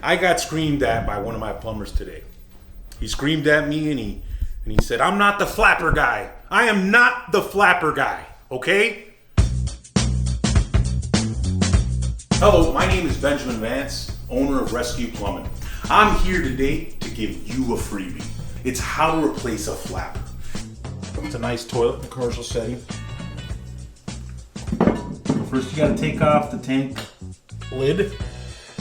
I got screamed at by one of my plumbers today. He screamed at me and he said, "I'm not the flapper guy. I am not the flapper guy, okay?" Hello, my name is Benjamin Vance, owner of Rescue Plumbing. I'm here today to give you a freebie. It's how to replace a flapper. It's a nice toilet in a commercial setting. First you gotta take off the tank lid,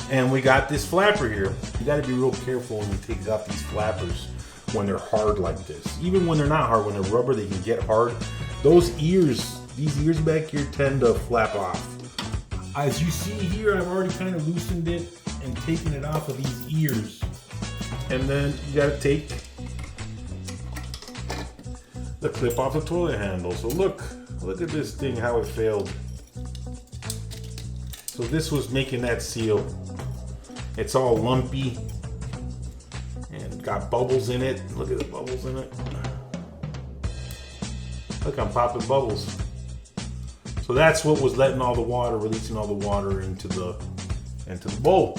and we got this flapper here. You gotta be real careful when you take off these flappers when they're hard like this. Even when they're not hard, when they're rubber, they can get hard. Those ears, these ears back here tend to flap off. As you see here, I've already kind of loosened it and taken it off of these ears. And then you gotta take the clip off the toilet handle. So look at this thing, how it failed. So this was making that seal. It's all lumpy and got bubbles in it. Look at the bubbles in it. Look, I'm popping bubbles. So that's what was letting all the water, releasing all the water into the bowl.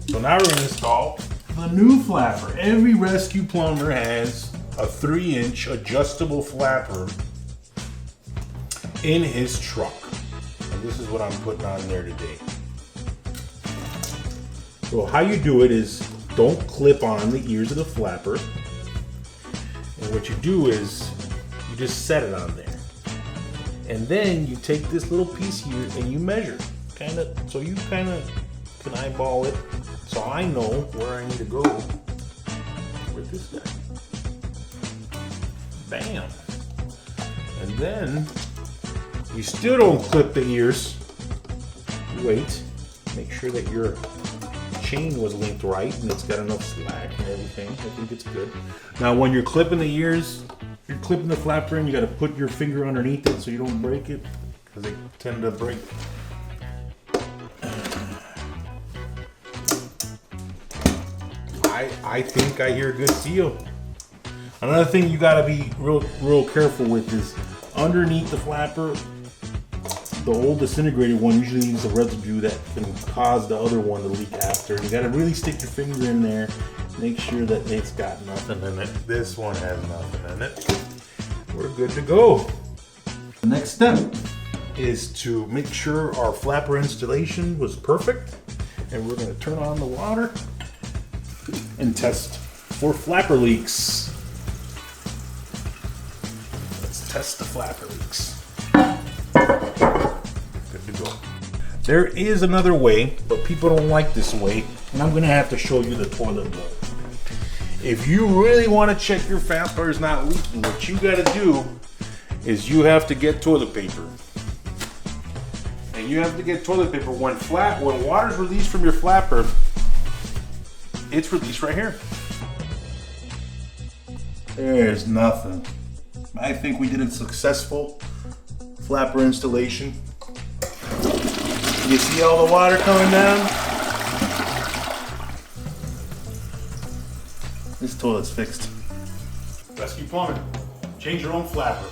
So now we're gonna install the new flapper. Every Rescue plumber has a 3-inch adjustable flapper in his truck. And this is what I'm putting on there today. So how you do it is don't clip on the ears of the flapper. And what you do is you just set it on there. And then you take this little piece here and you measure. So you kind of can eyeball it. So I know where I need to go with this guy. Bam. And then you still don't clip the ears. Wait. Make sure that your chain was linked right and it's got enough slack and everything. I think it's good. Now when you're clipping the ears, you're clipping the flapper in, you got to put your finger underneath it so you don't break it, because they tend to break. I think I hear a good seal. Another thing you got to be real careful with is underneath the flapper, the old disintegrated one usually leaves a residue that can cause the other one to leak after. You got to really stick your finger in there. Make sure that it's got nothing in it. This one has nothing in it. We're good to go. The next step is to make sure our flapper installation was perfect. And we're going to turn on the water and test for flapper leaks. Let's test the flapper leaks. Good to go. There is another way, but people don't like this way. And I'm going to have to show you the toilet bowl. If you really want to check your flapper is not leaking, what you got to do is you have to get toilet paper. And you have to get toilet paper when water's released from your flapper, it's released right here. There's nothing. I think we did a successful flapper installation. You see all the water coming down? This toilet's fixed. Rescue Plumbing. Change your own flapper.